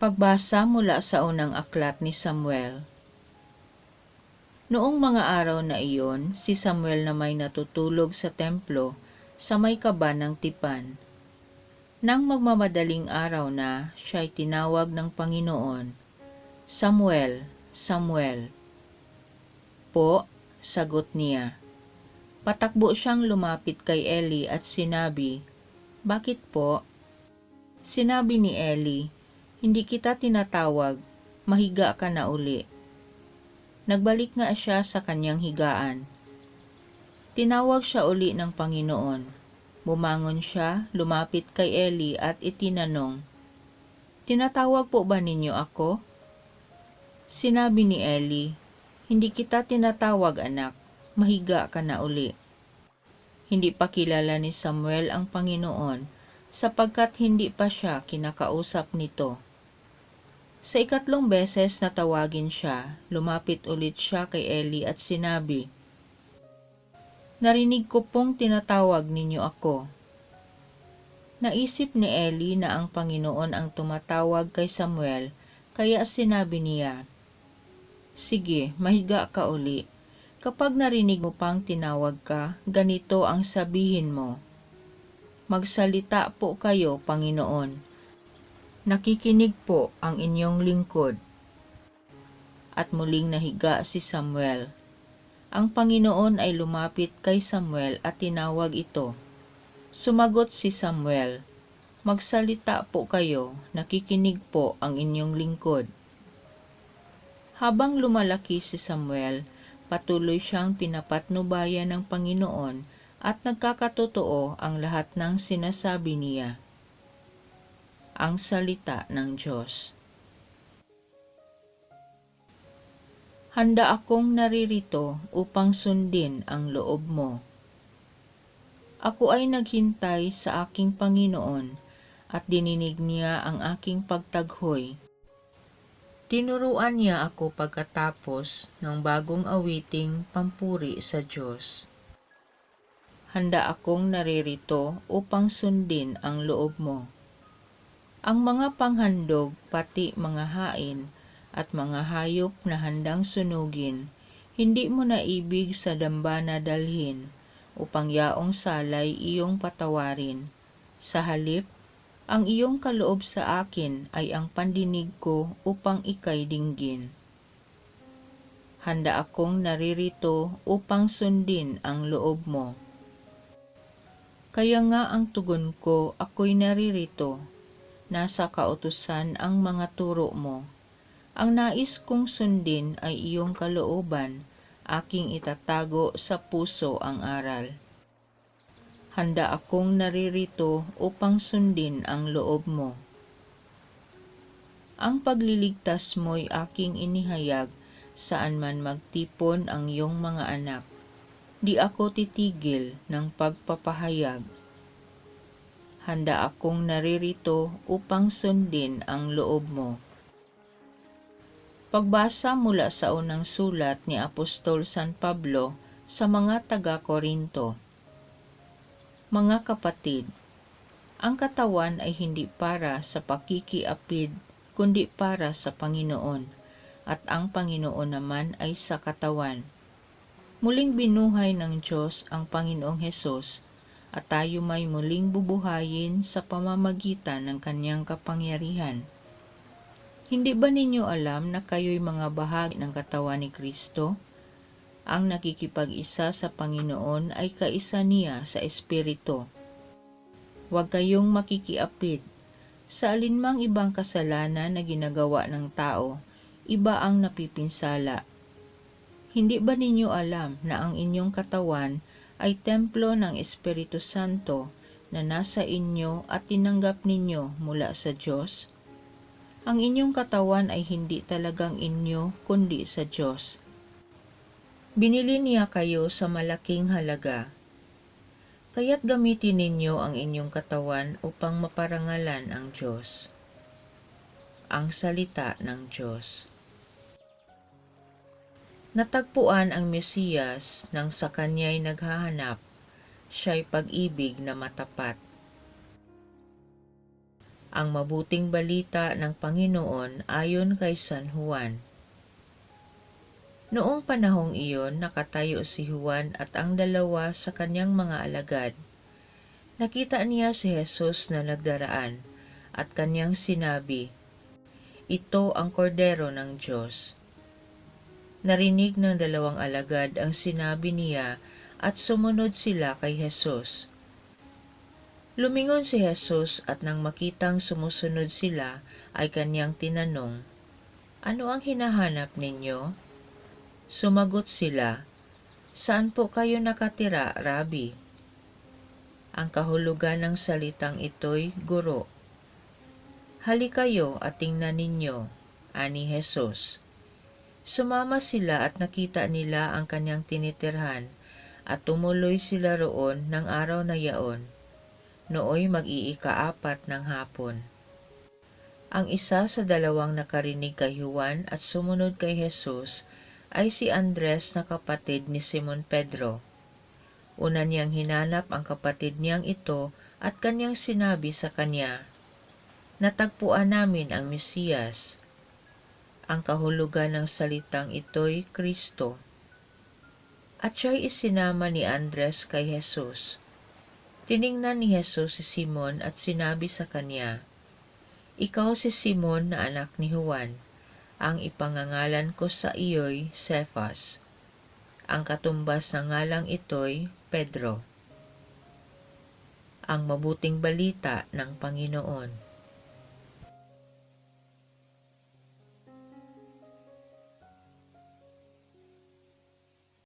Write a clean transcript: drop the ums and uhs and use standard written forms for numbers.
Pagbasa mula sa unang aklat ni Samuel. Noong mga araw na iyon, si Samuel na may natutulog sa templo sa may kaba ng tipan. Nang magmamadaling araw na, siya'y tinawag ng Panginoon, "Samuel, Samuel." "Po," sagot niya. Patakbo siyang lumapit kay Eli at sinabi, "Bakit po?" Sinabi ni Eli, "Hindi kita tinatawag, mahiga ka na uli." Nagbalik nga siya sa kanyang higaan. Tinawag siya uli ng Panginoon. Bumangon siya, lumapit kay Eli at itinanong, "Tinatawag po ba ninyo ako?" Sinabi ni Eli, "Hindi kita tinatawag, anak, mahiga ka na uli." Hindi pa kilala ni Samuel ang Panginoon sapagkat hindi pa siya kinakausap nito. Sa ikatlong beses na tawagin siya, lumapit ulit siya kay Eli at sinabi, "Narinig ko pong tinatawag ninyo ako." Naisip ni Eli na ang Panginoon ang tumatawag kay Samuel, kaya sinabi niya, "Sige, mahiga ka uli. Kapag narinig mo pang tinawag ka, ganito ang sabihin mo, 'Magsalita po kayo, Panginoon. Nakikinig po ang inyong lingkod." At muling nahiga si Samuel. Ang Panginoon ay lumapit kay Samuel at tinawag ito. Sumagot si Samuel, "Magsalita po kayo, nakikinig po ang inyong lingkod." Habang lumalaki si Samuel, patuloy siyang pinapatnubayan ng Panginoon at nagkakatotoo ang lahat ng sinasabi niya. Ang salita ng Diyos. Handa akong naririto upang sundin ang loob mo. Ako ay naghintay sa aking Panginoon at dininig niya ang aking pagtaghoy. Tinuruan niya ako pagkatapos ng bagong awiting pampuri sa Diyos. Handa akong naririto upang sundin ang loob mo. Ang mga panghandog, pati mga hain, at mga hayop na handang sunugin, hindi mo na ibig sa dambana dalhin, upang yaong salay iyong patawarin. Sa halip, ang iyong kaloob sa akin ay ang pandinig ko upang ika'y dinggin. Handa akong naririto upang sundin ang loob mo. Kaya nga ang tugon ko, ako'y naririto. Nasa kautusan ang mga turo mo. Ang nais kong sundin ay iyong kalooban, aking itatago sa puso ang aral. Handa akong naririto upang sundin ang loob mo. Ang pagliligtas mo'y aking inihayag, saan man magtipon ang iyong mga anak. Di ako titigil ng pagpapahayag. Handa akong naririto upang sundin ang loob mo. Pagbasa mula sa unang sulat ni Apostol San Pablo sa mga taga-Korinto. Mga kapatid, ang katawan ay hindi para sa pakikiapid, kundi para sa Panginoon, at ang Panginoon naman ay sa katawan. Muling binuhay ng Diyos ang Panginoong Hesus, at tayo may muling bubuhayin sa pamamagitan ng kanyang kapangyarihan. Hindi ba ninyo alam na kayo'y mga bahagi ng katawan ni Kristo? Ang nakikipag-isa sa Panginoon ay kaisa niya sa Espiritu. Huwag kayong makikiapid. Sa alinmang ibang kasalanan na ginagawa ng tao, iba ang napipinsala. Hindi ba ninyo alam na ang inyong katawan ay templo ng Espiritu Santo na nasa inyo at tinanggap ninyo mula sa Diyos? Ang inyong katawan ay hindi talagang inyo kundi sa Diyos. Binili niya kayo sa malaking halaga. Kaya't gamitin ninyo ang inyong katawan upang maparangalan ang Diyos. Ang salita ng Diyos. Natagpuan ang Mesiyas nang sa kanya'y naghahanap, siya'y pag-ibig na matapat. Ang mabuting balita ng Panginoon ayon kay San Juan. Noong panahong iyon, nakatayo si Juan at ang dalawa sa kanyang mga alagad. Nakita niya si Jesus na nagdaraan at kanyang sinabi, "Ito ang kordero ng Diyos." Narinig ng dalawang alagad ang sinabi niya at sumunod sila kay Jesus. Lumingon si Jesus at nang makitang sumusunod sila ay kanyang tinanong, "Ano ang hinahanap ninyo?" Sumagot sila, "Saan po kayo nakatira, Rabi?" Ang kahulugan ng salitang ito'y guro. "Halikayo at tingnan ninyo," ani Jesus. Sumama sila at nakita nila ang kanyang tinitirhan at tumuloy sila roon ng araw na yaon. Nooy mag-iika-4 ng hapon. Ang isa sa dalawang nakarinig kay Juan at sumunod kay Jesus ay si Andres na kapatid ni Simon Pedro. Una niyang hinanap ang kapatid niyang ito at kanyang sinabi sa kanya, "Natagpuan namin ang Mesiyas." Ang kahulugan ng salitang ito'y Kristo. At siya'y isinama ni Andres kay Jesus. Tiningnan ni Jesus si Simon at sinabi sa kanya, "Ikaw si Simon na anak ni Juan. Ang ipangangalan ko sa iyo'y Cephas." Ang katumbas ng ngalang ito'y Pedro. Ang mabuting balita ng Panginoon.